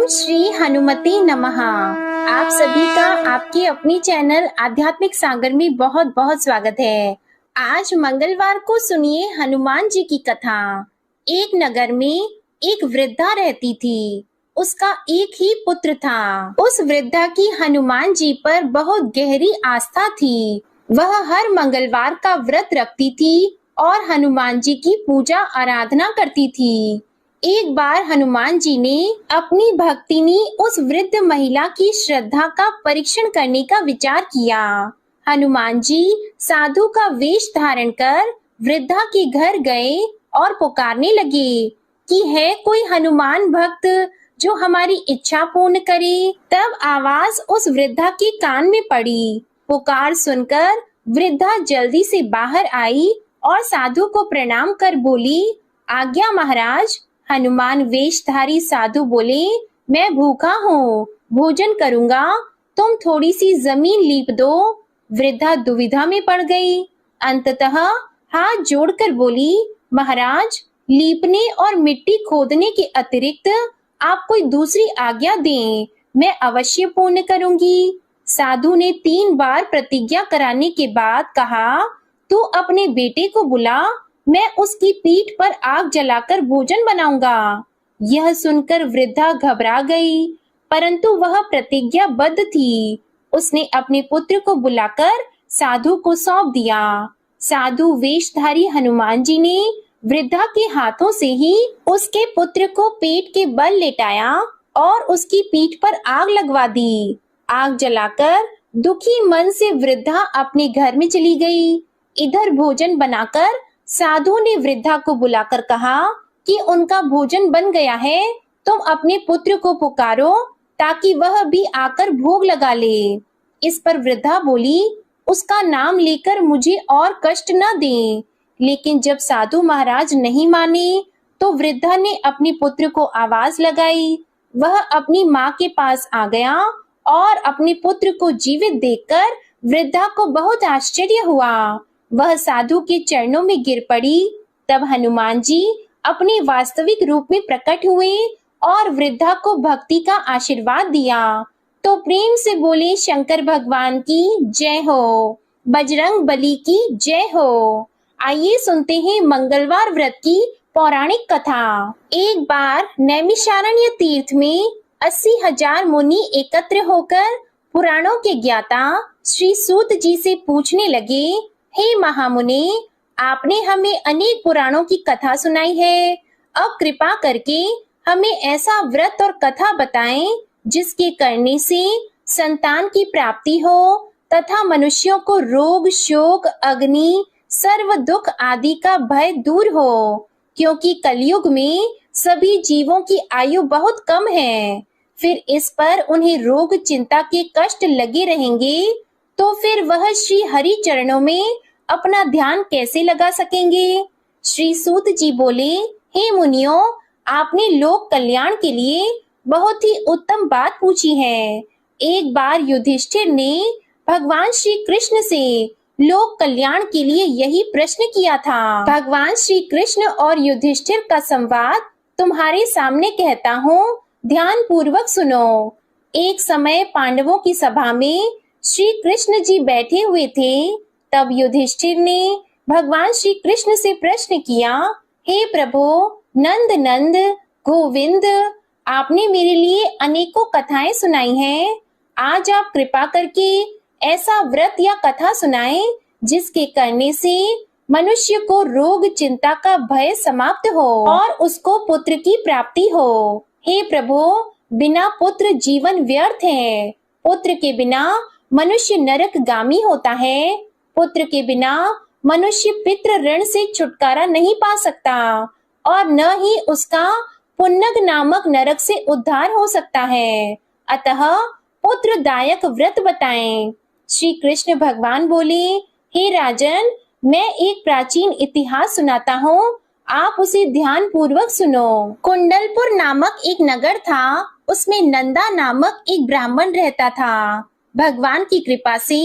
ओम श्री हनुमते नमः। आप सभी का आपके अपनी चैनल आध्यात्मिक सागर में बहुत बहुत स्वागत है। आज मंगलवार को सुनिए हनुमान जी की कथा। एक नगर में एक वृद्धा रहती थी। उसका एक ही पुत्र था। उस वृद्धा की हनुमान जी पर बहुत गहरी आस्था थी। वह हर मंगलवार का व्रत रखती थी और हनुमान जी की पूजा आराधना करती थी। एक बार हनुमान जी ने अपनी भक्तिनी उस वृद्ध महिला की श्रद्धा का परीक्षण करने का विचार किया। हनुमान जी साधु का वेश धारण कर वृद्धा के घर गए और पुकारने लगे कि है कोई हनुमान भक्त जो हमारी इच्छा पूर्ण करे। तब आवाज उस वृद्धा के कान में पड़ी। पुकार सुनकर वृद्धा जल्दी से बाहर आई और साधु को प्रणाम कर बोली, आज्ञा महाराज। हनुमान वेशधारी साधु बोले, मैं भूखा हूँ, भोजन करूँगा, तुम थोड़ी सी जमीन लीप दो। वृद्धा दुविधा में पड़ गई। अंततः हाथ जोड़कर बोली, महाराज, लीपने और मिट्टी खोदने के अतिरिक्त आप कोई दूसरी आज्ञा दें, मैं अवश्य पूर्ण करूंगी। साधु ने 3 बार प्रतिज्ञा कराने के बाद कहा, तू अपने बेटे को बुला, मैं उसकी पीठ पर आग जलाकर भोजन बनाऊंगा। यह सुनकर वृद्धा घबरा गई, परंतु वह प्रतिज्ञाबद्ध थी। उसने अपने पुत्र को बुलाकर साधु को सौंप दिया। साधु वेशधारी हनुमान जी ने वृद्धा के हाथों से ही उसके पुत्र को पेट के बल लेटाया और उसकी पीठ पर आग लगवा दी। आग जलाकर दुखी मन से वृद्धा अपने घर में चली गई। इधर भोजन बनाकर साधु ने वृद्धा को बुलाकर कहा कि उनका भोजन बन गया है, तुम अपने पुत्र को पुकारो ताकि वह भी आकर भोग लगा ले। इस पर वृद्धा बोली, उसका नाम लेकर मुझे और कष्ट न दें। लेकिन जब साधु महाराज नहीं माने तो वृद्धा ने अपने पुत्र को आवाज लगाई। वह अपनी माँ के पास आ गया और अपने पुत्र को जीवित देखकर वृद्धा को बहुत आश्चर्य हुआ। वह साधु के चरणों में गिर पड़ी। तब हनुमान जी अपने वास्तविक रूप में प्रकट हुए और वृद्धा को भक्ति का आशीर्वाद दिया। तो प्रेम से बोले, शंकर भगवान की जय हो, बजरंग बली की जय हो। आइए सुनते हैं मंगलवार व्रत की पौराणिक कथा। एक बार नैमिषारण्य तीर्थ में 80,000 मुनि एकत्र होकर पुराणों के ज्ञाता श्री सूत जी से पूछने लगे, हे महामुनि, आपने हमें अनेक पुराणों की कथा सुनाई है। अब कृपा करके हमें ऐसा व्रत और कथा बताएं जिसके करने से संतान की प्राप्ति हो तथा मनुष्यों को रोग, शोक, अग्नि, सर्व दुख आदि का भय दूर हो, क्योंकि कलयुग में सभी जीवों की आयु बहुत कम है। फिर इस पर उन्हें रोग, चिंता के कष्ट लगे रहेंगे तो फिर वह श्री हरि चरणों में अपना ध्यान कैसे लगा सकेंगे। श्री सूत जी बोले, हे मुनियों, आपने लोक कल्याण के लिए बहुत ही उत्तम बात पूछी है। एक बार युधिष्ठिर ने भगवान श्री कृष्ण से लोक कल्याण के लिए यही प्रश्न किया था। भगवान श्री कृष्ण और युधिष्ठिर का संवाद तुम्हारे सामने कहता हूँ, ध्यान पूर्वक सुनो। एक समय पांडवों की सभा में श्री कृष्ण जी बैठे हुए थे। तब युधिष्ठिर ने भगवान श्री कृष्ण से प्रश्न किया, हे प्रभु, नंद नंद, गोविंद, आपने मेरे लिए अनेकों कथाएं सुनाई हैं। आज आप कृपा करके ऐसा व्रत या कथा सुनाएं जिसके करने से मनुष्य को रोग, चिंता का भय समाप्त हो और उसको पुत्र की प्राप्ति हो। हे प्रभु, बिना पुत्र जीवन व्यर्थ है। पुत्र के बिना मनुष्य नरकगामी होता है। पुत्र के बिना मनुष्य पितृ ऋण से छुटकारा नहीं पा सकता और न ही उसका पुन्नग नामक नरक से उद्धार हो सकता है। अतः पुत्रदायक व्रत बताएं। श्री कृष्ण भगवान बोले, हे राजन, मैं एक प्राचीन इतिहास सुनाता हूँ, आप उसे ध्यान पूर्वक सुनो। कुंडलपुर नामक एक नगर था। उसमें नंदा नामक एक ब्राह्मण रहता था। भगवान की कृपा से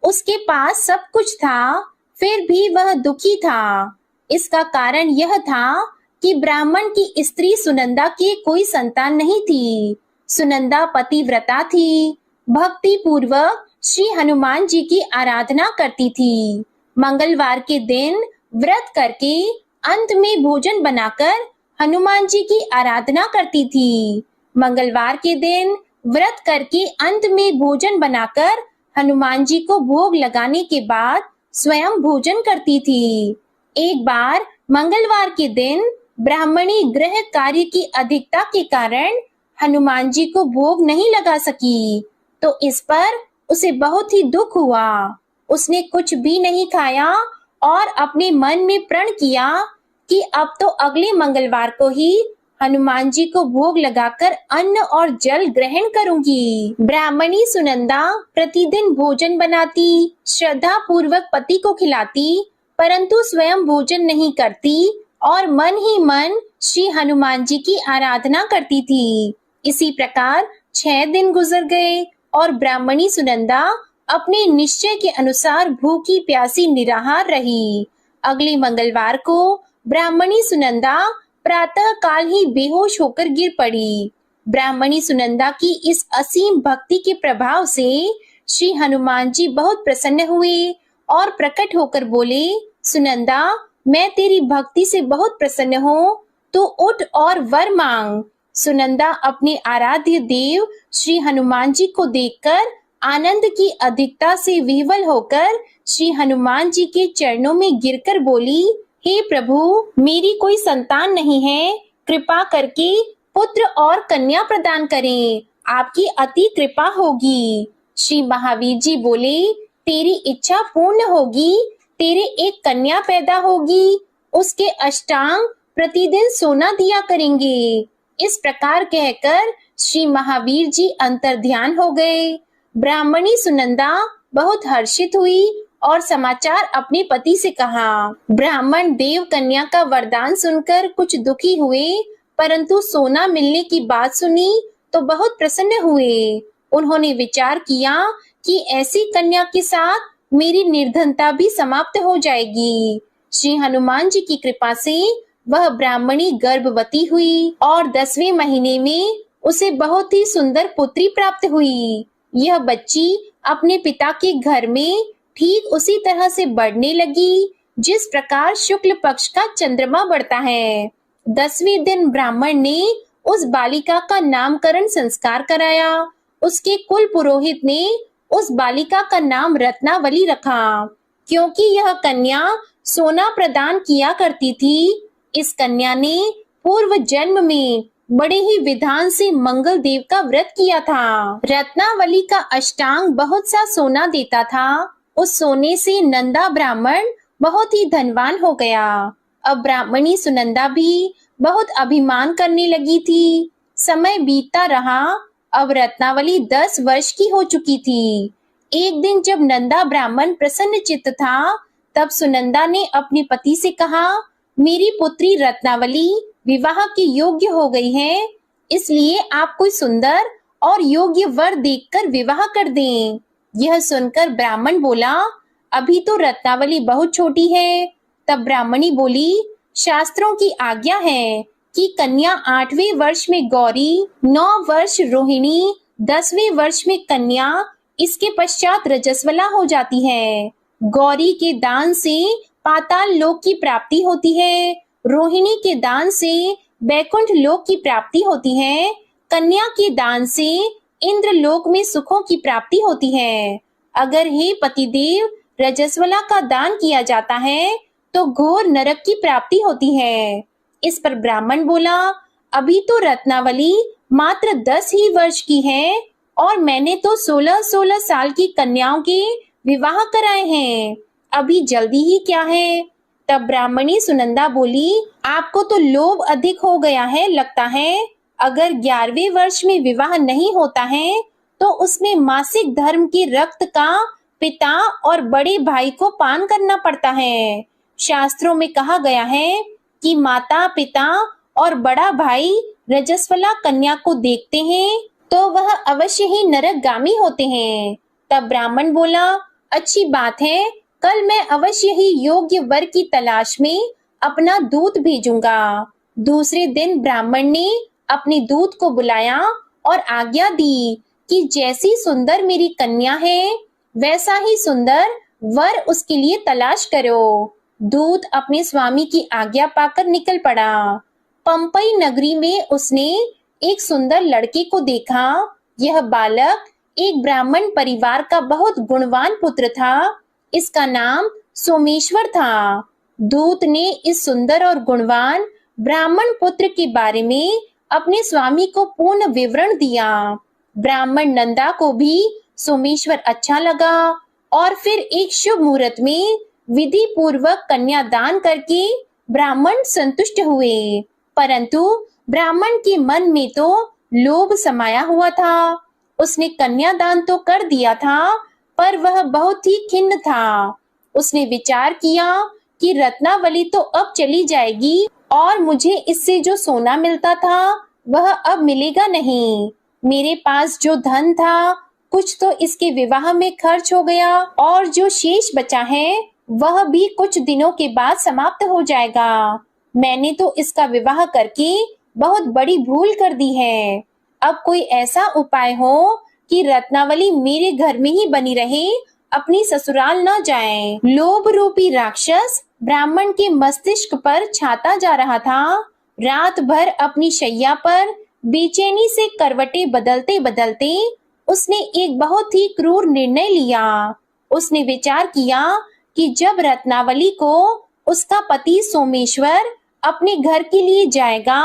उसके पास सब कुछ था, फिर भी वह दुखी था। इसका कारण यह था कि ब्राह्मण की स्त्री सुनंदा की कोई संतान नहीं थी। सुनंदा पतिव्रता थी, भक्ति पूर्वक श्री हनुमान जी की आराधना करती थी। मंगलवार के दिन व्रत करके अंत में भोजन बनाकर हनुमान जी की आराधना करती थी। मंगलवार के दिन व्रत करके अंत में भोजन बनाकर हनुमान जी को भोग लगाने के बाद स्वयं भोजन करती थी। एक बार मंगलवार के दिन ब्राह्मणी गृह कार्य की अधिकता के कारण हनुमान जी को भोग नहीं लगा सकी, तो इस पर उसे बहुत ही दुख हुआ। उसने कुछ भी नहीं खाया और अपने मन में प्रण किया कि अब तो अगले मंगलवार को ही हनुमान जी को भोग लगाकर अन्न और जल ग्रहण करूंगी। ब्राह्मणी सुनंदा प्रतिदिन भोजन बनाती, श्रद्धा पूर्वक पति को खिलाती, परंतु स्वयं भोजन नहीं करती और मन ही मन श्री हनुमान जी की आराधना करती थी। इसी प्रकार 6 दिन गुजर गए और ब्राह्मणी सुनंदा अपने निश्चय के अनुसार भूखी प्यासी निराहार रही। अगले मंगलवार को ब्राह्मणी सुनंदा प्रातः काल ही बेहोश होकर गिर पड़ी। ब्राह्मणी सुनंदा की इस असीम भक्ति के प्रभाव से श्री हनुमान जी बहुत प्रसन्न हुए और प्रकट होकर बोले, सुनंदा, मैं तेरी भक्ति से बहुत प्रसन्न हूँ, तू उठ और वर मांग। सुनंदा अपने आराध्य देव श्री हनुमान जी को देखकर आनंद की अधिकता से विह्वल होकर श्री हनुमान जी के चरणों में गिरकर बोली, हे प्रभु, मेरी कोई संतान नहीं है, कृपा करके पुत्र और कन्या प्रदान करें, आपकी अति कृपा होगी। श्री महावीर जी बोले, तेरी इच्छा पूर्ण होगी, तेरे एक कन्या पैदा होगी, उसके अष्टांग प्रतिदिन सोना दिया करेंगे। इस प्रकार कहकर श्री महावीर जी अंतर्ध्यान हो गए। ब्राह्मणी सुनंदा बहुत हर्षित हुई और समाचार अपने पति से कहा। ब्राह्मण देव कन्या का वरदान सुनकर कुछ दुखी हुए, परंतु सोना मिलने की बात सुनी तो बहुत प्रसन्न हुए। उन्होंने विचार किया कि ऐसी कन्या के साथ मेरी निर्धनता भी समाप्त हो जाएगी। श्री हनुमान जी की कृपा से वह ब्राह्मणी गर्भवती हुई और 10वें महीने में उसे बहुत ही सुंदर पुत्री प्राप्त हुई। यह बच्ची अपने पिता के घर में ठीक उसी तरह से बढ़ने लगी जिस प्रकार शुक्ल पक्ष का चंद्रमा बढ़ता है। 10वें दिन ब्राह्मण ने उस बालिका का नामकरण संस्कार कराया। उसके कुल पुरोहित ने उस बालिका का नाम रत्नावली रखा, क्योंकि यह कन्या सोना प्रदान किया करती थी। इस कन्या ने पूर्व जन्म में बड़े ही विधान से मंगल देव का व्रत किया था। रत्नावली का अष्टांग बहुत सा सोना देता था। उस सोने से नंदा ब्राह्मण बहुत ही धनवान हो गया। अब ब्राह्मणी सुनंदा भी बहुत अभिमान करने लगी थी। समय बीतता रहा। अब रत्नावली 10 वर्ष की हो चुकी थी। एक दिन जब नंदा ब्राह्मण प्रसन्न चित्त था, तब सुनंदा ने अपने पति से कहा, मेरी पुत्री रत्नावली विवाह के योग्य हो गई है, इसलिए आप कोई सुंदर और योग्य वर देखकर विवाह कर दें। यह सुनकर ब्राह्मण बोला, अभी तो रत्नावली बहुत छोटी है। तब ब्राह्मणी बोली, शास्त्रों की आज्ञा है कि कन्या 8वें वर्ष में गौरी, 9 वर्ष रोहिणी, 10वें वर्ष में कन्या, इसके पश्चात रजस्वला हो जाती है। गौरी के दान से पाताल लोक की प्राप्ति होती है, रोहिणी के दान से बैकुंठ लोक की प्राप्ति होती है, कन्या के दान से इंद्र लोक में सुखों की प्राप्ति होती है। अगर हे पतिदेव रजस्वला का दान किया जाता है तो घोर नरक की प्राप्ति होती है। इस पर ब्राह्मण बोला, अभी तो रत्नावली मात्र 10 ही वर्ष की है और मैंने तो 16-16 साल की कन्याओं के विवाह कराए हैं, अभी जल्दी ही क्या है। तब ब्राह्मणी सुनंदा बोली, आपको तो लोभ अधिक हो गया है लगता है। अगर 11वें वर्ष में विवाह नहीं होता है तो उसमें मासिक धर्म के रक्त का पिता और बड़े भाई को पान करना पड़ता है। शास्त्रों में कहा गया है कि माता, पिता और बड़ा भाई रजस्वला कन्या को देखते हैं तो वह अवश्य ही नरकगामी होते हैं। तब ब्राह्मण बोला, अच्छी बात है, कल मैं अवश्य ही योग्य वर की तलाश में अपना दूत भेजूंगा। दूसरे दिन ब्राह्मण ने अपने दूत को बुलाया और आज्ञा दी कि जैसी सुंदर मेरी कन्या है वैसा ही सुंदर वर उसके लिए तलाश करो। दूत अपने स्वामी की आज्ञा पाकर निकल पड़ा। पंपई नगरी में उसने एक सुंदर लड़के को देखा। यह बालक एक ब्राह्मण परिवार का बहुत गुणवान पुत्र था। इसका नाम सोमेश्वर था। दूत ने इस सुंदर और गुणवान ब्राह्मण पुत्र के बारे में अपने स्वामी को पूर्ण विवरण दिया। ब्राह्मण नंदा को भी सोमेश्वर अच्छा लगा और फिर एक शुभ मुहूर्त में विधि पूर्वक कन्यादान करके ब्राह्मण संतुष्ट हुए। परंतु ब्राह्मण के मन में तो लोभ समाया हुआ था। उसने कन्यादान तो कर दिया था, पर वह बहुत ही खिन्न था। उसने विचार किया कि रत्नावली तो अब चली जाएगी और मुझे इससे जो सोना मिलता था वह अब मिलेगा नहीं। मेरे पास जो धन था कुछ तो इसके विवाह में खर्च हो गया और जो शेष बचा है वह भी कुछ दिनों के बाद समाप्त हो जाएगा। मैंने तो इसका विवाह करके बहुत बड़ी भूल कर दी है। अब कोई ऐसा उपाय हो कि रत्नावली मेरे घर में ही बनी रहे, अपनी ससुराल न जाए। लोभ रूपी राक्षस ब्राह्मण के मस्तिष्क पर छाता जा रहा था। रात भर अपनी शैया पर बेचैनी से करवटें बदलते बदलते उसने एक बहुत ही क्रूर निर्णय लिया। उसने विचार किया कि जब रत्नावली को उसका पति सोमेश्वर अपने घर के लिए जाएगा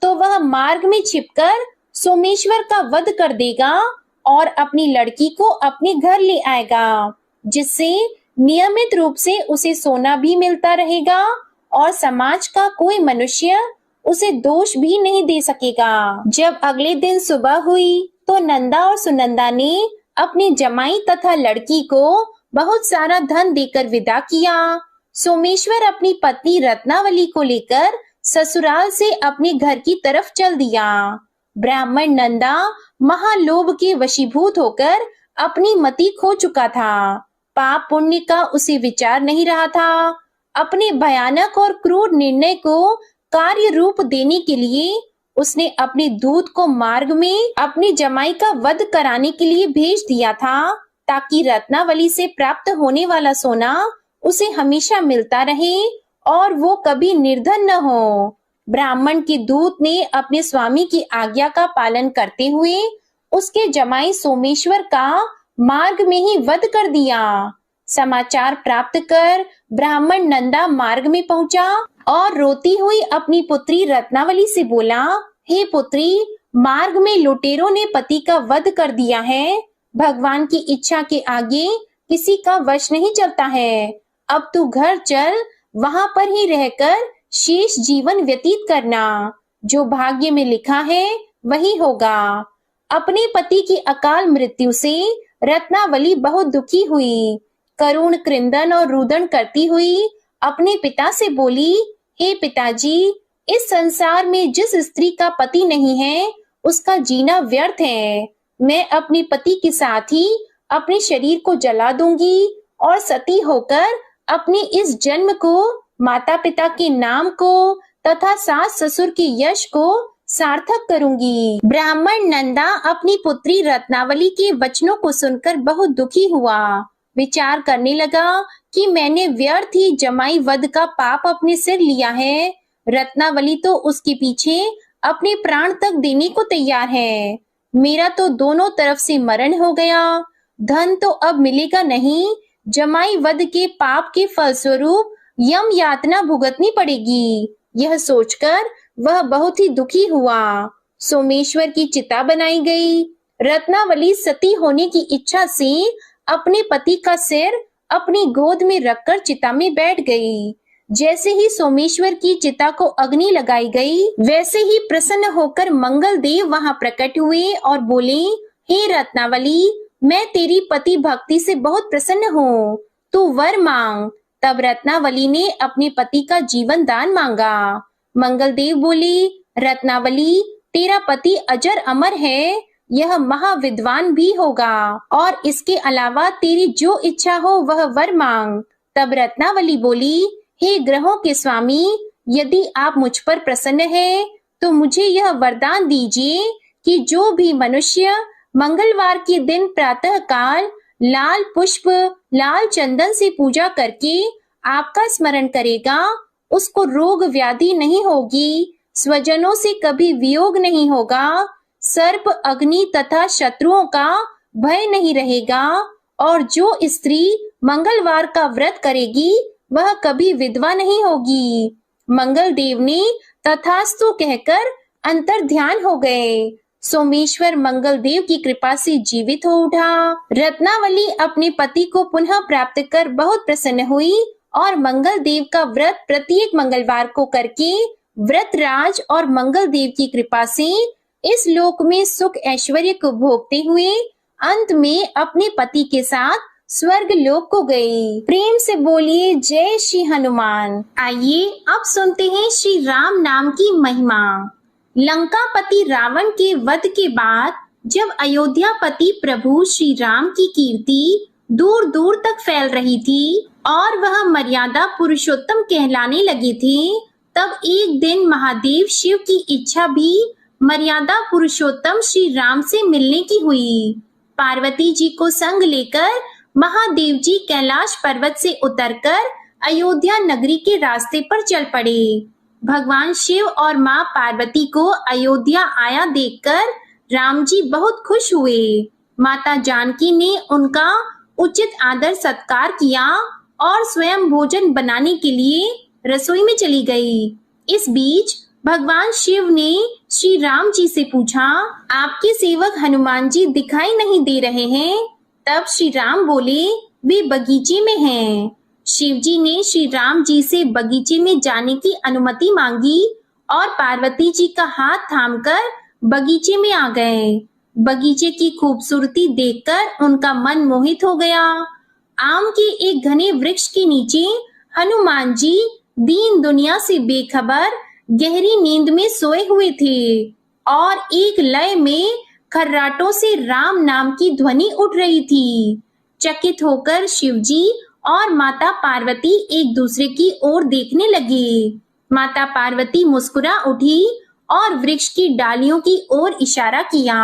तो वह मार्ग में छिपकर सोमेश्वर का वध कर देगा और अपनी लड़की को अपने घर ले आएगा, जिससे नियमित रूप से उसे सोना भी मिलता रहेगा और समाज का कोई मनुष्य उसे दोष भी नहीं दे सकेगा। जब अगले दिन सुबह हुई तो नंदा और सुनंदा ने अपने जमाई तथा लड़की को बहुत सारा धन देकर विदा किया। सोमेश्वर अपनी पत्नी रत्नावली को लेकर ससुराल से अपने घर की तरफ चल दिया। ब्राह्मण नंदा महालोभ के वशीभूत होकर अपनी मति खो चुका था। पाप पुण्य का उसे विचार नहीं रहा था। अपने भयानक और क्रूर निर्णय को कार्य रूप देने के लिए उसने अपने दूत को मार्ग में अपनी जमाई का वध कराने के लिए भेज दिया था, ताकि रत्नावली से प्राप्त होने वाला सोना उसे हमेशा मिलता रहे और वो कभी निर्धन न हो। ब्राह्मण के दूत ने अपने स्वामी की आज्ञा का पालन करते हुए उसके जमाई सोमेश्वर का मार्ग में ही वध कर दिया। समाचार प्राप्त कर ब्राह्मण नंदा मार्ग में पहुंचा और रोती हुई अपनी पुत्री रत्नावली से बोला, हे पुत्री, मार्ग में लुटेरों ने पति का वध कर दिया है। भगवान की इच्छा के आगे किसी का वश नहीं चलता है। अब तू घर चल, वहां पर ही रहकर शेष जीवन व्यतीत करना। जो भाग्य में लिखा है वही होगा। अपने पति की अकाल मृत्यु से रत्नावली बहुत दुखी हुई। करुण क्रंदन और रुदन करती हुई अपने पिता से बोली, हे पिताजी, इस संसार में जिस स्त्री का पति नहीं है उसका जीना व्यर्थ है। मैं अपने पति के साथ ही अपने शरीर को जला दूंगी और सती होकर अपने इस जन्म को, माता पिता के नाम को तथा सास ससुर के यश को सार्थक करूंगी। ब्राह्मण नंदा अपनी पुत्री रत्नावली के वचनों को सुनकर बहुत दुखी हुआ। विचार करने लगा कि मैंने व्यर्थ ही जमाई वध का पाप अपने सिर लिया है। रत्नावली तो उसके पीछे अपने प्राण तक देने को तैयार है। मेरा तो दोनों तरफ से मरण हो गया। धन तो अब मिलेगा नहीं। जमाई वध के पाप के फलस्वरूप यम यातना भुगतनी पड़ेगी। यह सोचकर वह बहुत ही दुखी हुआ। सोमेश्वर की चिता बनाई गई। रत्नावली सती होने की इच्छा से अपने पति का सिर अपनी गोद में रखकर चिता में बैठ गई। जैसे ही सोमेश्वर की चिता को अग्नि लगाई गई, वैसे ही प्रसन्न होकर मंगल देव वहां प्रकट हुए और बोले, हे रत्नावली, मैं तेरी पति भक्ति से बहुत प्रसन्न हूँ, तू वर मांग। तब रत्नावली ने अपने पति का जीवन दान मांगा। मंगल देव बोले, रत्नावली, तेरा पति अजर अमर है, यह महाविद्वान भी होगा और इसके अलावा तेरी जो इच्छा हो वह वर मांग। तब रत्नावली बोली, हे ग्रहों के स्वामी, यदि आप मुझ पर प्रसन्न हैं तो मुझे यह वरदान दीजिए कि जो भी मनुष्य मंगलवार के दिन प्रातः काल लाल पुष्प, लाल चंदन से पूजा करके आपका स्मरण करेगा, उसको रोग व्याधि नहीं होगी, स्वजनों से कभी वियोग नहीं होगा, सर्प, अग्नि तथा शत्रुओं का भय नहीं रहेगा। और जो स्त्री मंगलवार का व्रत करेगी वह कभी विधवा नहीं होगी। मंगल देव ने तथास्तु कहकर अंतर ध्यान हो गए। सोमेश्वर मंगल देव की कृपा से जीवित हो उठा। रत्नावली अपने पति को पुनः प्राप्त कर बहुत प्रसन्न हुई और मंगल देव का व्रत प्रत्येक मंगलवार को करके व्रतराज और मंगल देव की कृपा से इस लोक में सुख ऐश्वर्य को भोगते हुए अंत में अपने पति के साथ स्वर्ग लोक को गई। प्रेम से बोलिए जय श्री हनुमान। आइए अब सुनते हैं श्री राम नाम की महिमा। लंकापति रावण के वध के बाद जब अयोध्यापति प्रभु श्री राम की कीर्ति दूर दूर तक फैल रही थी और वह मर्यादा पुरुषोत्तम कहलाने लगे थे, तब एक दिन महादेव शिव की इच्छा भी मर्यादा पुरुषोत्तम श्री राम से मिलने की हुई। पार्वती जी को संग लेकर महादेव जी कैलाश पर्वत से उतरकर अयोध्या नगरी के रास्ते पर चल पड़े। भगवान शिव और माँ पार्वती को अयोध्या आया देखकर राम जी बहुत खुश हुए। माता जानकी ने उनका उचित आदर सत्कार किया और स्वयं भोजन बनाने के लिए रसोई में चली गई। इस बीच भगवान शिव ने श्री राम जी से पूछा, आपके सेवक हनुमान जी दिखाई नहीं दे रहे हैं। तब श्री राम बोले, वे बगीचे में हैं। शिव जी ने श्री राम जी से बगीचे में जाने की अनुमति मांगी और पार्वती जी का हाथ थामकर बगीचे में आ गए। बगीचे की खूबसूरती देखकर उनका मन मोहित हो गया। आम के एक घने वृक्ष के नीचे हनुमान जी दीन दुनिया से बेखबर गहरी नींद में सोए हुए थे और एक लय में खर्राटों से राम नाम की ध्वनि उठ रही थी। चकित होकर शिवजी और माता पार्वती एक दूसरे की ओर देखने लगे। माता पार्वती मुस्कुरा उठी और वृक्ष की डालियों की ओर इशारा किया।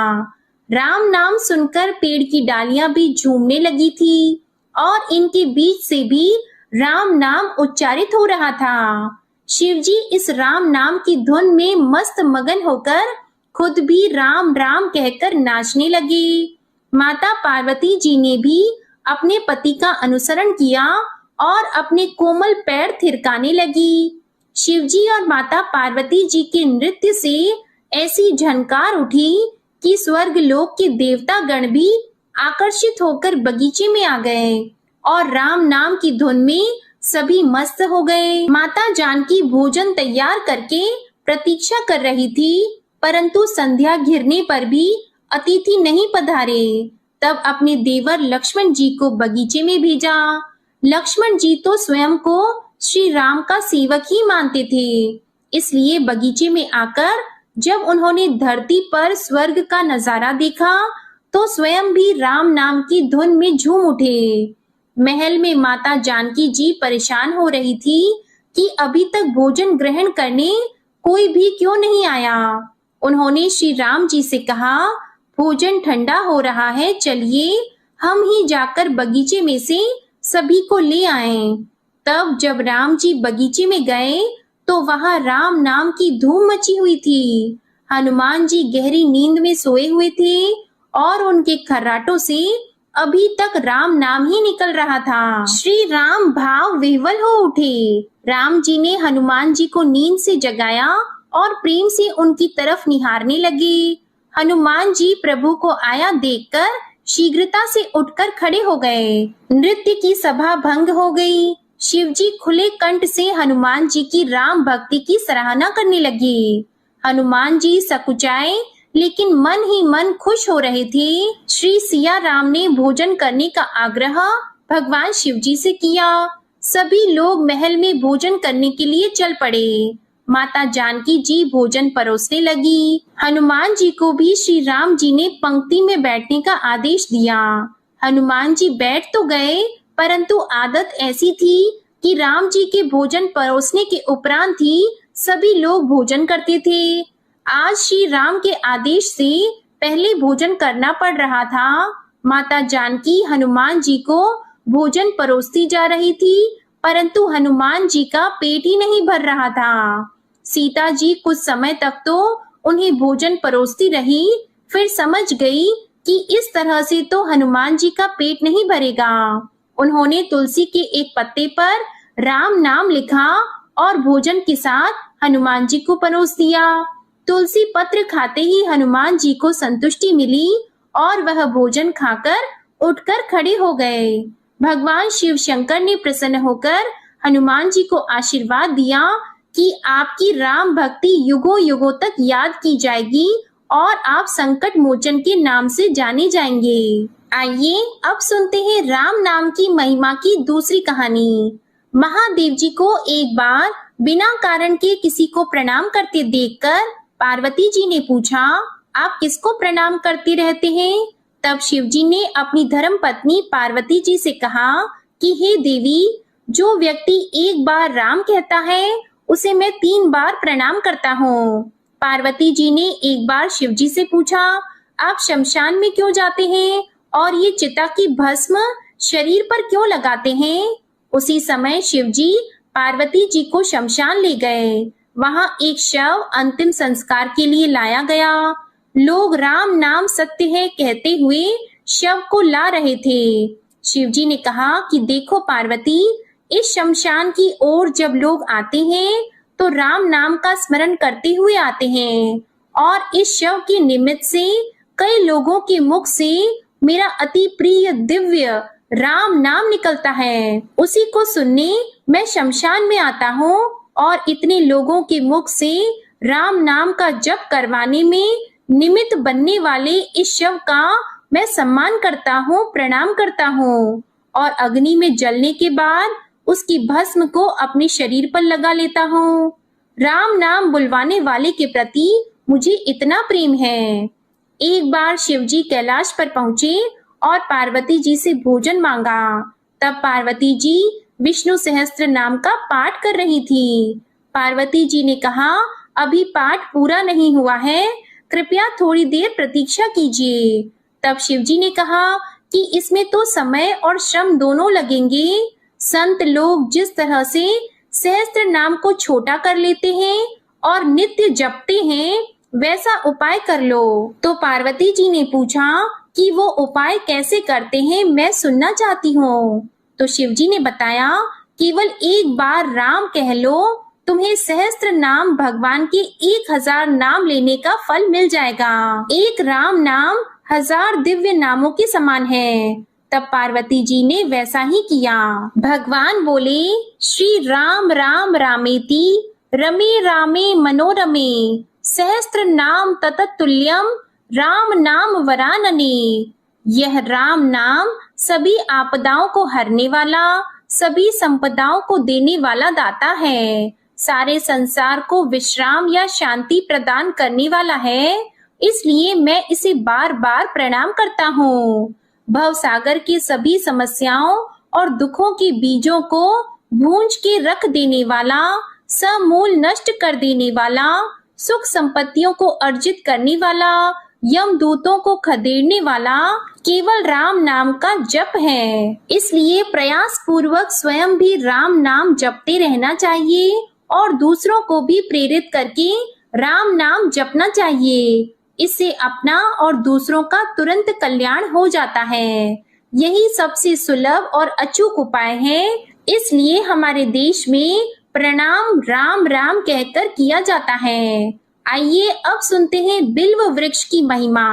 राम नाम सुनकर पेड़ की डालियां भी झूमने लगी थी और इनके बीच से भी राम नाम उच्चारित हो रहा था। शिवजी इस राम नाम की धुन में मस्त मगन होकर खुद भी राम राम कहकर नाचने लगे। माता पार्वती जी ने भी अपने पति का अनुसरण किया और अपने कोमल पैर थिरकाने लगी। शिवजी और माता पार्वती जी के नृत्य से ऐसी झनकार उठी कि स्वर्ग लोक के देवता गण भी आकर्षित होकर बगीचे में आ गए और राम नाम की धुन में सभी मस्त हो गए। माता जानकी भोजन तैयार करके प्रतीक्षा कर रही थी, परंतु संध्या घिरने पर भी अतिथि नहीं पधारे। तब अपने देवर लक्ष्मण जी को बगीचे में भेजा। लक्ष्मण जी तो स्वयं को श्री राम का सेवक ही मानते थे, इसलिए बगीचे में आकर जब उन्होंने धरती पर स्वर्ग का नजारा देखा तो स्वयं भी राम नाम की धुन में झूम उठे। महल में माता जानकी जी परेशान हो रही थी कि अभी तक भोजन ग्रहण करने कोई भी क्यों नहीं आया। उन्होंने श्री राम जी से कहा, भोजन ठंडा हो रहा है, चलिए हम ही जाकर बगीचे में से सभी को ले आएं। तब जब राम जी बगीचे में गए तो वहां राम नाम की धूम मची हुई थी। हनुमान जी गहरी नींद में सोए हुए थे और उनके खर्राटों से अभी तक राम नाम ही निकल रहा था। श्री राम भाव विह्वल हो उठे। राम जी ने हनुमान जी को नींद से जगाया और प्रेम से उनकी तरफ निहारने लगे। हनुमान जी प्रभु को आया देखकर शीघ्रता से उठकर खड़े हो गए। नृत्य की सभा भंग हो गई। शिव जी खुले कंठ से हनुमान जी की राम भक्ति की सराहना करने लगे। हनुमान जी सकुचाए लेकिन मन ही मन खुश हो रहे थे। श्री सिया राम ने भोजन करने का आग्रह भगवान शिव जी से किया। सभी लोग महल में भोजन करने के लिए चल पड़े। माता जानकी जी भोजन परोसने लगी। हनुमान जी को भी श्री राम जी ने पंक्ति में बैठने का आदेश दिया। हनुमान जी बैठ तो गए, परंतु आदत ऐसी थी कि राम जी के भोजन परोसने के उपरांत ही सभी लोग भोजन करते थे। आज श्री राम के आदेश से पहले भोजन करना पड़ रहा था। माता जानकी हनुमान जी को भोजन परोसती जा रही थी, परंतु हनुमान जी का पेट ही नहीं भर रहा था। सीता जी कुछ समय तक तो उन्हें भोजन परोसती रही, फिर समझ गई कि इस तरह से तो हनुमान जी का पेट नहीं भरेगा। उन्होंने तुलसी के एक पत्ते पर राम नाम लिखा और भोजन के साथ हनुमान जी को परोस दिया। तुलसी पत्र खाते ही हनुमान जी को संतुष्टि मिली और वह भोजन खाकर उठकर खड़े हो गए। भगवान शिव शंकर ने प्रसन्न होकर हनुमान जी को आशीर्वाद दिया कि आपकी राम भक्ति युगों युगों तक याद की जाएगी और आप संकट मोचन के नाम से जाने जाएंगे। आइए अब सुनते हैं राम नाम की महिमा की दूसरी कहानी। महादेव जी को एक बार बिना कारण के किसी को प्रणाम करते देखकर पार्वती जी ने पूछा, आप किसको प्रणाम करते रहते हैं? तब शिव जी ने अपनी धर्म पत्नी पार्वती जी से कहा कि हे देवी, जो व्यक्ति एक बार राम कहता है उसे मैं 3 बार प्रणाम करता हूँ। पार्वती जी ने एक बार शिव जी से पूछा, आप शमशान में क्यों जाते हैं और ये चिता की भस्म शरीर पर क्यों लगाते हैं? उसी समय शिव जी पार्वती जी को शमशान ले गए। वहां एक शव अंतिम संस्कार के लिए लाया गया। लोग राम नाम सत्य है कहते हुए शव को ला रहे थे। शिव जी ने कहा कि देखो पार्वती, इस शमशान की ओर जब लोग आते हैं तो राम नाम का स्मरण करते हुए आते हैं और इस शव के निमित्त से कई लोगों के मुख से मेरा अति प्रिय दिव्य राम नाम निकलता है। उसी को सुनने मैं शमशान में आता हूँ और इतने लोगों के मुख से राम नाम का जप करवाने में निमित्त बनने वाले इस शव का मैं सम्मान करता हूँ, प्रणाम करता हूँ और अग्नि में जलने के बाद उसकी भस्म को अपने शरीर पर लगा लेता हूँ। राम नाम बुलवाने वाले के प्रति मुझे इतना प्रेम है। एक बार शिव जी कैलाश पर पहुंचे और पार्वती जी से भोजन मांगा। तब पार्वती जी विष्णु सहस्त्र नाम का पाठ कर रही थी। पार्वती जी ने कहा, अभी पाठ पूरा नहीं हुआ है, कृपया थोड़ी देर प्रतीक्षा कीजिए। तब शिव जी ने कहा कि इसमें तो समय और श्रम दोनों लगेंगे। संत लोग जिस तरह से सहस्त्र नाम को छोटा कर लेते हैं और नित्य जपते हैं, वैसा उपाय कर लो। तो पार्वती जी ने पूछा कि वो उपाय कैसे करते हैं, मैं सुनना चाहती हूँ। तो शिव जी ने बताया, केवल एक बार राम कह लो, तुम्हें सहस्त्र नाम भगवान के 1000 नाम लेने का फल मिल जाएगा। एक राम नाम 1000 दिव्य नामों के समान है। तब पार्वती जी ने वैसा ही किया। भगवान बोले, श्री राम राम रामेति रमे रामे मनोरमे सहस्त्र नाम तततुल्यम राम नाम वरानने। यह राम नाम सभी आपदाओं को हरने वाला, सभी संपदाओं को देने वाला दाता है, सारे संसार को विश्राम या शांति प्रदान करने वाला है। इसलिए मैं इसे बार बार प्रणाम करता हूँ। भव सागर की सभी समस्याओं और दुखों के बीजों को भूंज के रख देने वाला, समूल नष्ट कर देने वाला, सुख संपत्तियों को अर्जित करने वाला, यमदूतों को खदेड़ने वाला केवल राम नाम का जप है। इसलिए प्रयास पूर्वक स्वयं भी राम नाम जपते रहना चाहिए और दूसरों को भी प्रेरित करके राम नाम जपना चाहिए। इससे अपना और दूसरों का तुरंत कल्याण हो जाता है। यही सबसे सुलभ और अचूक उपाय है। इसलिए हमारे देश में प्रणाम राम राम कहकर किया जाता है। आइए अब सुनते हैं बिल्व वृक्ष की महिमा।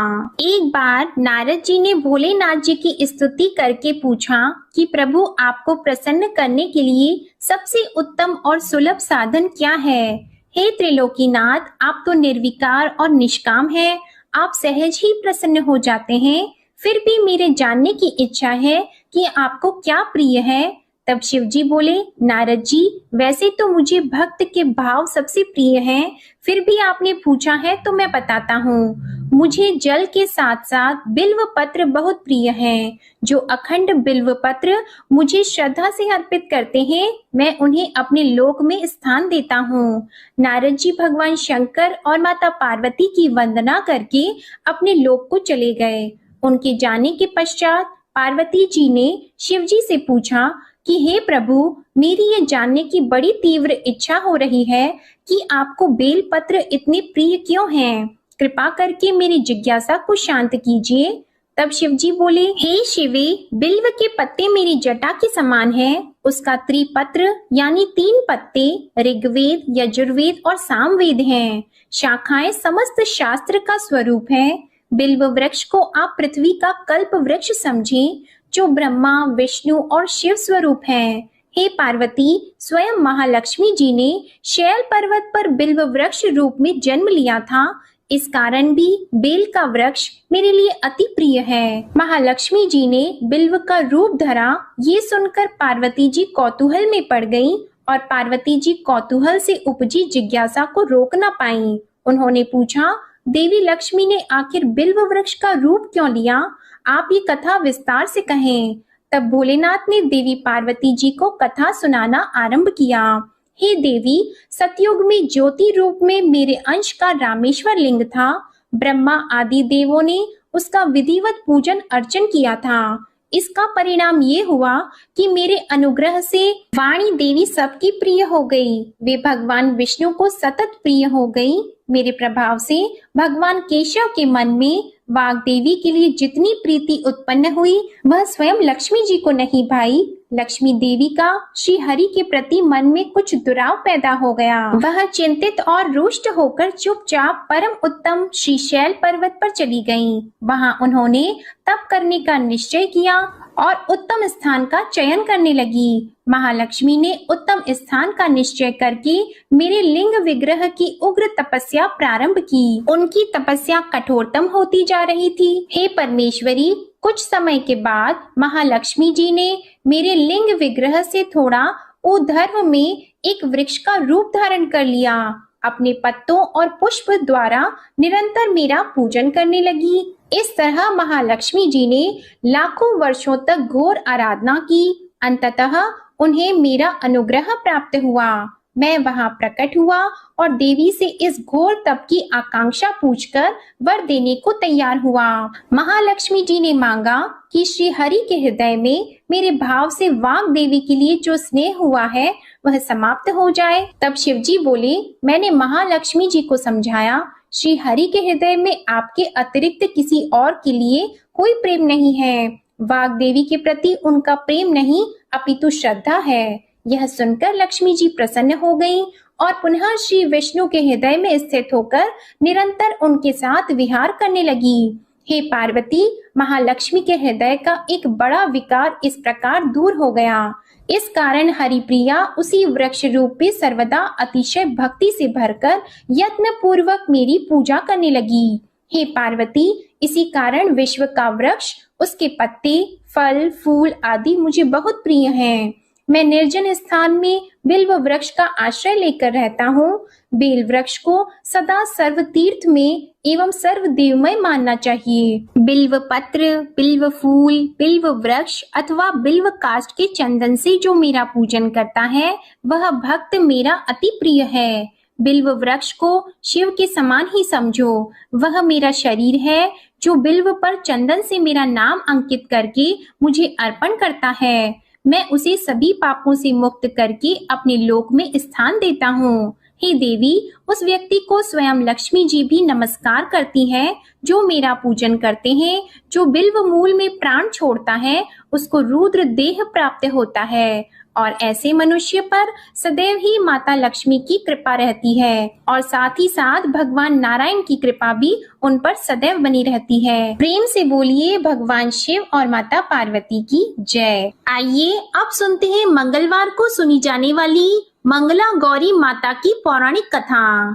एक बार नारद जी ने भोलेनाथ जी की स्तुति करके पूछा कि प्रभु, आपको प्रसन्न करने के लिए सबसे उत्तम और सुलभ साधन क्या है? हे त्रिलोकीनाथ, आप तो निर्विकार और निष्काम हैं, आप सहज ही प्रसन्न हो जाते हैं। फिर भी मेरे जानने की इच्छा है कि आपको क्या प्रिय है। तब शिव जी बोले, नारद जी, वैसे तो मुझे भक्त के भाव सबसे प्रिय हैं, फिर भी आपने पूछा है तो मैं बताता हूँ। मुझे जल के साथ साथ बिल्व पत्र बहुत प्रिय हैं। जो अखंड बिल्व पत्र मुझे श्रद्धा से अर्पित करते हैं, मैं उन्हें अपने लोक में स्थान देता हूँ। नारद जी भगवान शंकर और माता पार्वती की वंदना करके अपने लोक को चले गए। उनके जाने के पश्चात पार्वती जी ने शिव जी से पूछा कि हे प्रभु, मेरी ये जानने की बड़ी तीव्र इच्छा हो रही है कि आपको बेल पत्र इतने प्रिय क्यों हैं? कृपा करके मेरी जिज्ञासा को शांत कीजिए। तब शिव जी बोले, हे शिवे, बिल्व के पत्ते मेरी जटा के समान हैं। उसका त्रिपत्र यानी 3 पत्ते ऋग्वेद, यजुर्वेद और सामवेद हैं। शाखाएं समस्त शास्त्र का स्वरूप है। बिल्व वृक्ष को आप पृथ्वी का कल्प वृक्ष समझें, जो ब्रह्मा, विष्णु और शिव स्वरूप है। हे पार्वती, स्वयं महालक्ष्मी जी ने शैल पर्वत पर बिल्व वृक्ष रूप में जन्म लिया था। इस कारण भी बेल का वृक्ष मेरे लिए अति प्रिय है। महालक्ष्मी जी ने बिल्व का रूप धरा, ये सुनकर पार्वती जी कौतूहल में पड़ गईं और पार्वती जी कौतूहल से उपजी जिज्ञासा को रोक न पाईं। उन्होंने पूछा, देवी लक्ष्मी ने आखिर बिल्व वृक्ष का रूप क्यों लिया? आप ये कथा विस्तार से कहें। तब भोलेनाथ ने देवी पार्वती जी को कथा सुनाना आरंभ किया। हे देवी, सतयुग में ज्योति रूप में मेरे अंश का रामेश्वर लिंग था। ब्रह्मा आदि देवों ने उसका विधिवत पूजन अर्चन किया था। इसका परिणाम ये हुआ कि मेरे अनुग्रह से वाणी देवी सबकी प्रिय हो गई। वे भगवान विष्णु को सतत प्रिय हो गई। मेरे प्रभाव से भगवान केशव के मन में वाग देवी के लिए जितनी प्रीति उत्पन्न हुई, वह स्वयं लक्ष्मी जी को नहीं भाई। लक्ष्मी देवी का श्री हरि के प्रति मन में कुछ दुराव पैदा हो गया। वह चिंतित और रुष्ट होकर चुपचाप परम उत्तम श्री शैल पर्वत पर चली गईं। वहां उन्होंने तप करने का निश्चय किया और उत्तम स्थान का चयन करने लगी। महालक्ष्मी ने उत्तम स्थान का निश्चय करके मेरे लिंग विग्रह की उग्र तपस्या प्रारंभ की। उनकी तपस्या कठोरतम होती जा रही थी। हे परमेश्वरी, कुछ समय के बाद महालक्ष्मी जी ने मेरे लिंग विग्रह से थोड़ा ऊर्ध्व में एक वृक्ष का रूप धारण कर लिया। अपने पत्तों और पुष्प द्वारा निरंतर मेरा पूजन करने लगी। इस तरह महालक्ष्मी जी ने लाखों वर्षों तक घोर आराधना की। अंततः उन्हें मेरा अनुग्रह प्राप्त हुआ। मैं वहां प्रकट हुआ और देवी से इस घोर तप की आकांक्षा पूछकर वर देने को तैयार हुआ। महालक्ष्मी जी ने मांगा कि श्री हरि के हृदय में मेरे भाव से वाग देवी के लिए जो स्नेह हुआ है वह समाप्त हो जाए। तब शिव जी बोले, मैंने महालक्ष्मी जी को समझाया, श्री हरि के हृदय में आपके अतिरिक्त किसी और के लिए कोई प्रेम नहीं है। वाग देवी के प्रति उनका प्रेम नहीं अपितु श्रद्धा है। यह सुनकर लक्ष्मी जी प्रसन्न हो गईं और पुनः श्री विष्णु के हृदय में स्थित होकर निरंतर उनके साथ विहार करने लगी। हे पार्वती, महालक्ष्मी के हृदय का एक बड़ा विकार इस प्रकार दूर हो गया। इस कारण हरिप्रिया उसी वृक्ष रूप में सर्वदा अतिशय भक्ति से भरकर यत्न पूर्वक मेरी पूजा करने लगी। हे पार्वती, इसी कारण विश्व का वृक्ष, उसके पत्ते, फल, फूल आदि मुझे बहुत प्रिय हैं। मैं निर्जन स्थान में बिल्व वृक्ष का आश्रय लेकर रहता हूँ। बेल वृक्ष को सदा सर्व तीर्थ में एवं सर्व देवमय मानना चाहिए। बिल्व पत्र, बिल्व फूल, बिल्व वृक्ष अथवा बिल्व काष्ठ के चंदन से जो मेरा पूजन करता है वह भक्त मेरा अति प्रिय है। बिल्व वृक्ष को शिव के समान ही समझो। वह मेरा शरीर है जो बिल्व पर चंदन से मेरा नाम अंकित करके मुझे अर्पण करता है। मैं उसे सभी पापों से मुक्त करके अपने लोक में स्थान देता हूँ। हे देवी, उस व्यक्ति को स्वयं लक्ष्मी जी भी नमस्कार करती है जो मेरा पूजन करते हैं। जो बिल्व मूल में प्राण छोड़ता है उसको रुद्र देह प्राप्त होता है और ऐसे मनुष्य पर सदैव ही माता लक्ष्मी की कृपा रहती है और साथ ही साथ भगवान नारायण की कृपा भी उन पर सदैव बनी रहती है। प्रेम से बोलिए भगवान शिव और माता पार्वती की जय। आइए अब सुनते हैं मंगलवार को सुनी जाने वाली मंगला गौरी माता की पौराणिक कथा।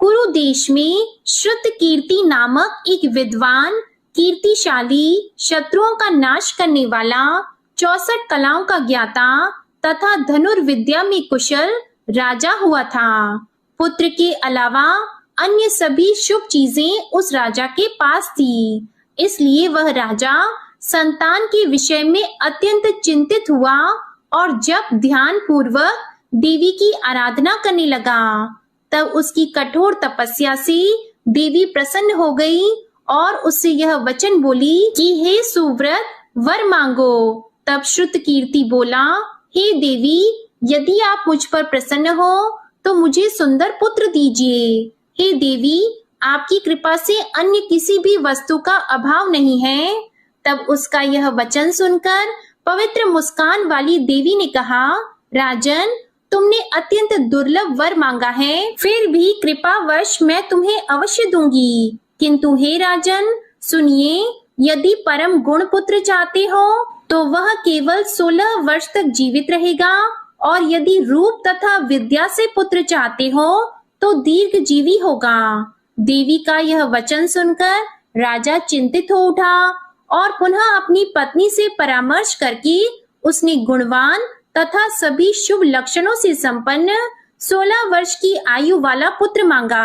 कुरु देश में श्रुत कीर्ति नामक एक विद्वान, कीर्तिशाली, शत्रुओं का नाश करने वाला, 64 कलाओं का ज्ञाता तथा धनुर्विद्या में कुशल राजा हुआ था। पुत्र के अलावा अन्य सभी शुभ चीजें उस राजा के पास थी। इसलिए वह राजा संतान के विषय में अत्यंत चिंतित हुआ और जब ध्यान पूर्वक देवी की आराधना करने लगा, तब उसकी कठोर तपस्या से देवी प्रसन्न हो गई और उससे यह वचन बोली कि हे सुव्रत, वर मांगो। तब श्रुतकीर्ति बोला, हे देवी, यदि आप मुझ पर प्रसन्न हो तो मुझे सुंदर पुत्र दीजिए। हे देवी, आपकी कृपा से अन्य किसी भी वस्तु का अभाव नहीं है। तब उसका यह वचन सुनकर पवित्र मुस्कान वाली देवी ने कहा, राजन, तुमने अत्यंत दुर्लभ वर मांगा है, फिर भी कृपावश मैं तुम्हें अवश्य दूंगी। किंतु हे राजन, सुनिए, यदि परम गुण पुत्र चाहते हो तो वह केवल 16 वर्ष तक जीवित रहेगा, और यदि रूप तथा विद्या से पुत्र चाहते हो तो दीर्घ जीवी होगा। देवी का यह वचन सुनकर राजा चिंतित हो उठा और पुनः अपनी पत्नी से परामर्श करके उसने गुणवान तथा सभी शुभ लक्षणों से संपन्न 16 वर्ष की आयु वाला पुत्र मांगा।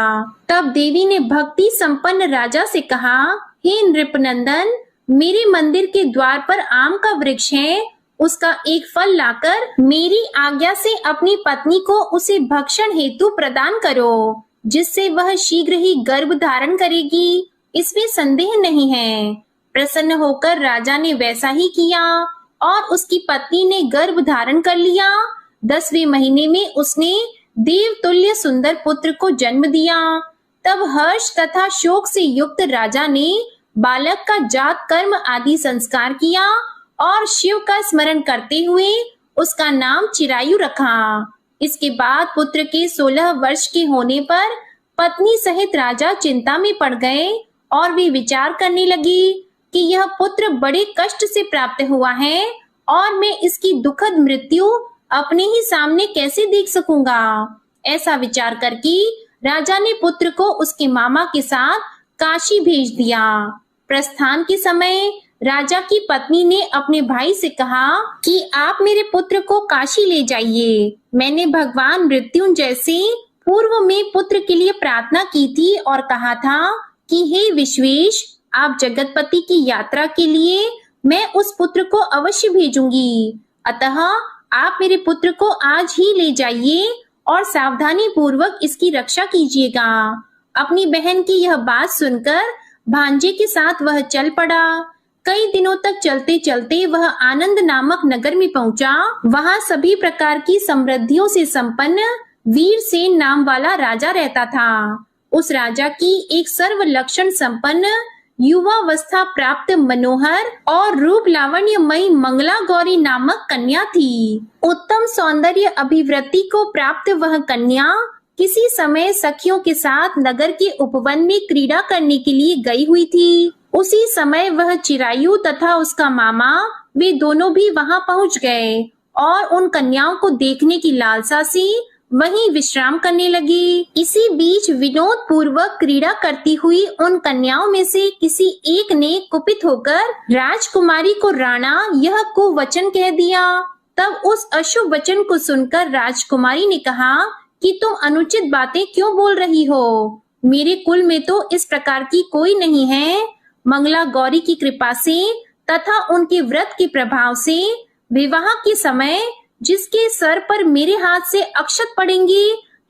तब देवी ने भक्ति संपन्न राजा से कहा, हे नृपनंदन, मेरे मंदिर के द्वार पर आम का वृक्ष है, उसका एक फल लाकर मेरी आज्ञा से अपनी पत्नी को उसे भक्षण हेतु प्रदान करो, जिससे वह शीघ्र ही गर्भ धारण करेगी, इसमें संदेह नहीं है। प्रसन्न होकर राजा ने वैसा ही किया और उसकी पत्नी ने गर्भ धारण कर लिया। 10वें महीने में उसने देवतुल्य सुंदर पुत्र को जन्म दिया। तब हर्ष तथा शोक से युक्त राजा ने बालक का जात कर्म आदि संस्कार किया और शिव का स्मरण करते हुए उसका नाम चिरायु रखा। इसके बाद पुत्र के 16 वर्ष के होने पर पत्नी सहित राजा चिंता में पड़ गए और वे विचार करने लगी कि यह पुत्र बड़े कष्ट से प्राप्त हुआ है और मैं इसकी दुखद मृत्यु अपने ही सामने कैसे देख सकूंगा। ऐसा विचार करके राजा ने पुत्र को उसके मामा के साथ काशी भेज दिया। प्रस्थान के समय राजा की पत्नी ने अपने भाई से कहा कि आप मेरे पुत्र को काशी ले जाइए। मैंने भगवान मृत्युंजय से पूर्व में पुत्र के लिए प्रार्थना की थी और कहा था कि हे विश्वेश, आप जगतपति की यात्रा के लिए मैं उस पुत्र को अवश्य भेजूंगी। अतः आप मेरे पुत्र को आज ही ले जाइए और सावधानी पूर्वक इसकी रक्षा कीजिएगा। अपनी बहन की यह बात सुनकर भांजे के साथ वह चल पड़ा। कई दिनों तक चलते चलते वह आनंद नामक नगर में पहुंचा। वहां सभी प्रकार की समृद्धियों से संपन्न वीरसेन नाम वाला राजा रहता था। उस राजा की एक सर्व लक्षण संपन्न युवावस्था प्राप्त मनोहर और रूप लावण्यमयी मंगला गौरी नामक कन्या थी। उत्तम सौंदर्य अभिवृद्धि को प्राप्त वह कन्या किसी समय सखियों के साथ नगर के उपवन में क्रीड़ा करने के लिए गई हुई थी। उसी समय वह चिरायु तथा उसका मामा वे दोनों भी वहां पहुंच गए और उन कन्याओं को देखने की लालसा से वहीं विश्राम करने लगे। इसी बीच विनोद पूर्वक क्रीड़ा करती हुई उन कन्याओं में से किसी एक ने कुपित होकर राजकुमारी को राणा यह कुवचन कह दिया। तब उस अशुभ वचन को सुनकर राजकुमारी ने कहा कि तुम अनुचित बातें क्यों बोल रही हो? मेरे कुल में तो इस प्रकार की कोई नहीं है। मंगला गौरी की कृपा से तथा उनके व्रत के प्रभाव से विवाह के समय जिसके सर पर मेरे हाथ से अक्षत पड़ेंगे,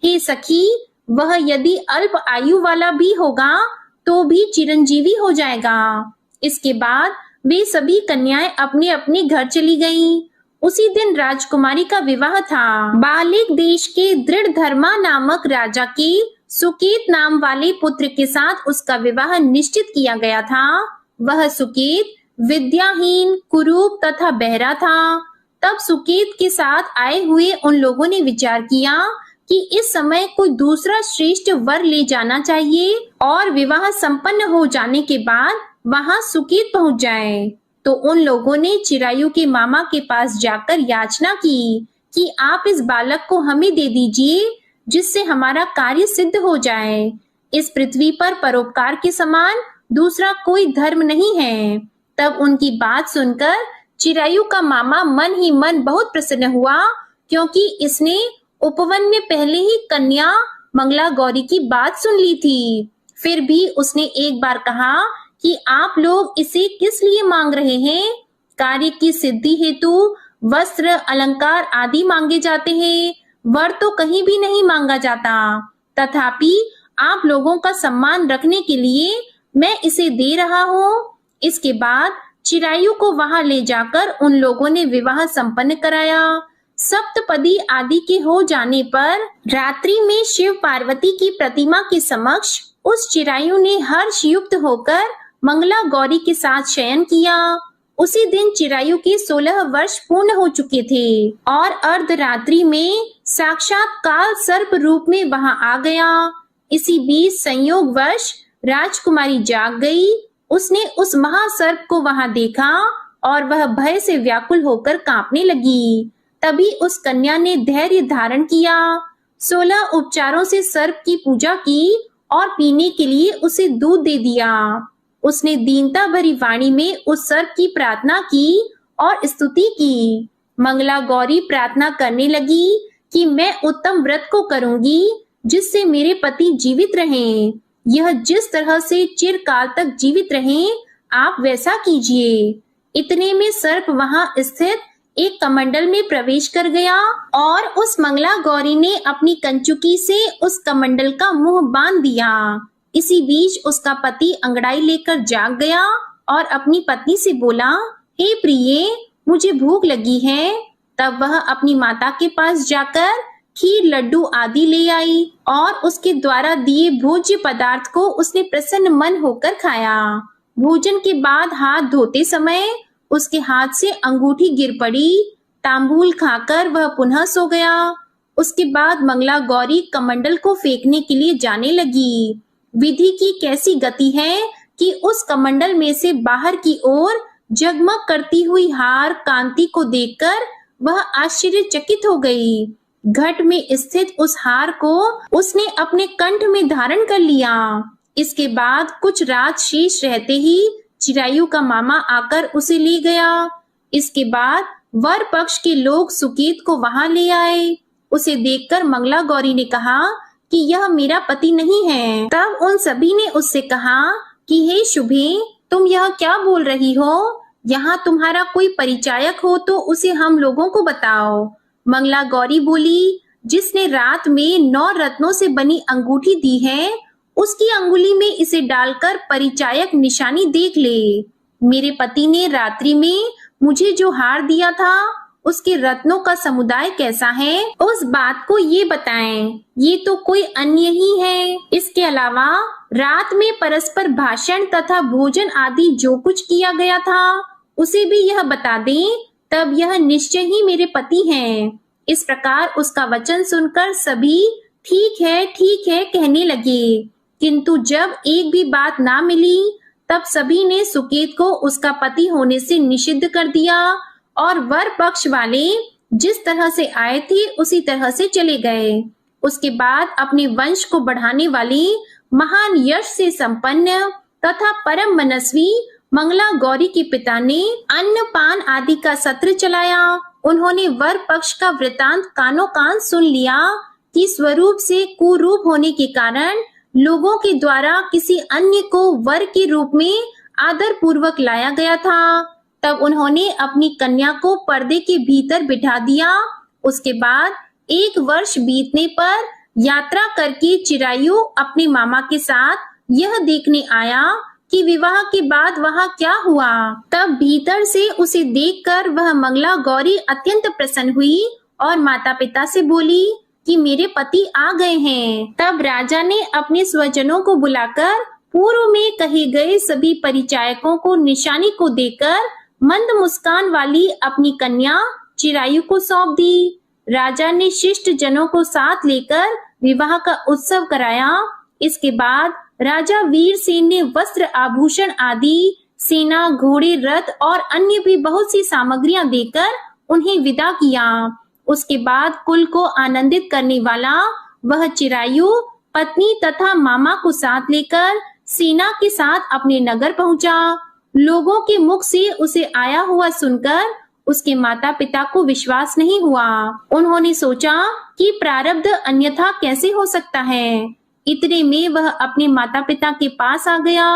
हे सखी, वह यदि अल्प आयु वाला भी होगा तो भी चिरंजीवी हो जाएगा। इसके बाद वे सभी कन्याएं अपने अपने घर चली गईं। उसी दिन राजकुमारी का विवाह था। बालिक देश के दृढ़ धर्मा नामक राजा के सुकेत नाम वाले पुत्र के साथ उसका विवाह निश्चित किया गया था। वह सुकेत विद्याहीन, कुरूप तथा बहरा था। तब सुकेत के साथ आए हुए उन लोगों ने विचार किया कि इस समय कोई दूसरा श्रेष्ठ वर ले जाना चाहिए और विवाह संपन्न हो जाने के बाद वहां सुकेत पहुंच जाए। तो उन लोगों ने चिरायु के मामा के पास जाकर याचना की कि आप इस बालक को हमें दे दीजिए, जिससे हमारा कार्य सिद्ध हो जाए। इस पृथ्वी पर परोपकार के समान दूसरा कोई धर्म नहीं है। तब उनकी बात सुनकर चिरायु का मामा मन ही मन बहुत प्रसन्न हुआ, क्योंकि इसने उपवन में पहले ही कन्या मंगला गौरी की बात सुन ली थी। फिर भी उसने एक बार कहा कि आप लोग इसे किस लिए मांग रहे हैं? कार्य की सिद्धि हेतु वस्त्र, अलंकार आदि मांगे जाते हैं, वर तो कहीं भी नहीं मांगा जाता। तथापि आप लोगों का सम्मान रखने के लिए मैं इसे दे रहा हूँ। इसके बाद चिरायु को वहां ले जाकर उन लोगों ने विवाह संपन्न कराया। सप्तपदी आदि के हो जाने पर रात्रि में शिव पार्वती की प्रतिमा के समक्ष उस चिरायु ने हर्ष युक्त होकर मंगला गौरी के साथ शयन किया। उसी दिन चिरायु के 16 वर्ष पूर्ण हो चुके थे और अर्धरात्रि में साक्षात काल सर्प रूप में वहां आ गया। इसी बीच संयोगवश राजकुमारी जाग गई। उसने उस महासर्प को वहां देखा और वह भय से व्याकुल होकर कांपने लगी। तभी उस कन्या ने धैर्य धारण किया, 16 उपचारों से सर्प की पूजा की और पीने के लिए उसे दूध दे दिया। उसने दीनता भरी वाणी में उस सर्प की प्रार्थना की और स्तुति की। मंगला गौरी प्रार्थना करने लगी कि मैं उत्तम व्रत को करूंगी जिससे मेरे पति जीवित रहें। यह जिस तरह से चिरकाल तक जीवित रहें, आप वैसा कीजिए। इतने में सर्प वहां स्थित एक कमंडल में प्रवेश कर गया और उस मंगला गौरी ने अपनी कंचुकी से उस कमंडल का मुंह बांध दिया। इसी बीच उसका पति अंगड़ाई लेकर जाग गया और अपनी पत्नी से बोला, हे प्रिये, मुझे भूख लगी है। तब वह अपनी माता के पास जाकर खीर, लड्डू आदि ले आई और उसके द्वारा दिए भोज्य पदार्थ को उसने प्रसन्न मन होकर खाया। भोजन के बाद हाथ धोते समय उसके हाथ से अंगूठी गिर पड़ी। तांबूल खाकर वह पुनः सो गया। उसके बाद मंगला गौरी कमंडल को फेंकने के लिए जाने लगी। विधि की कैसी गति है कि उस कमंडल में से बाहर की ओर जगमग करती हुई हार कांति को देखकर वह आश्चर्यचकित हो गई। घट में स्थित उस हार को उसने अपने कंठ में धारण कर लिया। इसके बाद कुछ रात शेष रहते ही चिरायु का मामा आकर उसे ले गया। इसके बाद वर पक्ष के लोग सुकेत को वहां ले आए। उसे देखकर मंगला गौरी ने कहा कि यह मेरा पति नहीं है। तब उन सभी ने उससे कहा कि हे शुभे, तुम यह क्या बोल रही हो? यहाँ तुम्हारा कोई परिचायक हो तो उसे हम लोगों को बताओ। मंगला गौरी बोली, जिसने रात में 9 रत्नों से बनी अंगूठी दी है, उसकी अंगुली में इसे डालकर परिचायक निशानी देख ले। मेरे पति ने रात्रि में मुझे जो हार दिया था, उसके रत्नों का समुदाय कैसा है, उस बात को ये बताएं। ये तो कोई अन्य ही है। इसके अलावा रात में परस्पर भाषण तथा भोजन आदि जो कुछ किया गया था, उसे भी यह बता दें, तब यह निश्चय ही मेरे पति हैं। इस प्रकार उसका वचन सुनकर सभी ठीक है कहने लगे, किंतु जब एक भी बात ना मिली, तब सभी ने सुकेत को उसका पति होने से निषिद्ध कर दिया और वर पक्ष वाले जिस तरह से आए थे उसी तरह से चले गए। उसके बाद अपने वंश को बढ़ाने वाली महान यश से संपन्न तथा परम मनस्वी मंगला गौरी के पिता ने अन्न पान आदि का सत्र चलाया। उन्होंने वर पक्ष का वृतांत कानो कान सुन लिया कि स्वरूप से कुरूप होने के कारण लोगों के द्वारा किसी अन्य को वर के रूप में आदर पूर्वक लाया गया था। तब उन्होंने अपनी कन्या को पर्दे के भीतर बिठा दिया। उसके बाद 1 वर्ष बीतने पर यात्रा करके चिरायु अपने मामा के साथ यह देखने आया कि विवाह के बाद वहां क्या हुआ। तब भीतर से उसे देखकर वह मंगला गौरी अत्यंत प्रसन्न हुई और माता पिता से बोली कि मेरे पति आ गए हैं। तब राजा ने अपने स्वजनों को बुलाकर पूर्व में कहे गए सभी परिचायकों को निशानी को देकर मंद मुस्कान वाली अपनी कन्या चिरायु को सौंप दी। राजा ने शिष्ट जनों को साथ लेकर विवाह का उत्सव कराया। इसके बाद राजा वीरसेन ने वस्त्र, आभूषण आदि, सेना, घोड़े, रथ और अन्य भी बहुत सी सामग्रियां देकर उन्हें विदा किया। उसके बाद कुल को आनंदित करने वाला वह चिरायु पत्नी तथा मामा को साथ लेकर सेना के साथ अपने नगर पहुंचा। लोगों के मुख से उसे आया हुआ सुनकर उसके माता पिता को विश्वास नहीं हुआ। उन्होंने सोचा कि प्रारब्ध अन्यथा कैसे हो सकता है। इतने में वह अपने माता पिता के पास आ गया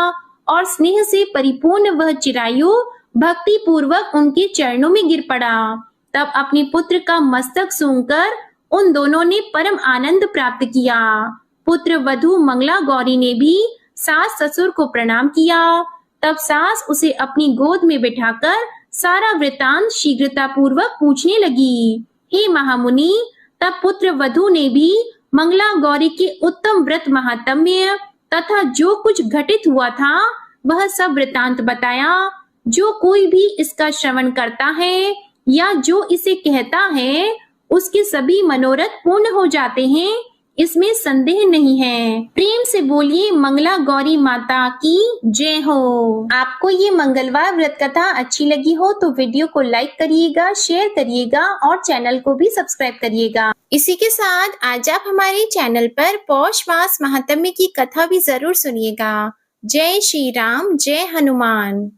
और स्नेह से परिपूर्ण वह चिरायु भक्ति पूर्वक उनके चरणों में गिर पड़ा। तब अपने पुत्र का मस्तक सूंघकर उन दोनों ने परम आनंद प्राप्त किया। पुत्र वधू मंगला गौरी ने भी सास ससुर को प्रणाम किया। तब सास उसे अपनी गोद में बिठाकर सारा वृतांत शीघ्रता पूर्वक पूछने लगी। हे महामुनि, तब पुत्र वधू ने भी मंगला गौरी के उत्तम व्रत महात्म्य तथा जो कुछ घटित हुआ था वह सब वृतांत बताया। जो कोई भी इसका श्रवण करता है या जो इसे कहता है उसके सभी मनोरथ पूर्ण हो जाते हैं, इसमें संदेह नहीं है। प्रेम से बोलिए मंगला गौरी माता की जय हो। आपको ये मंगलवार व्रत कथा अच्छी लगी हो तो वीडियो को लाइक करिएगा, शेयर करिएगा और चैनल को भी सब्सक्राइब करिएगा। इसी के साथ आज आप हमारे चैनल पर पौष मास महात्म्य की कथा भी जरूर सुनिएगा। जय श्री राम, जय हनुमान।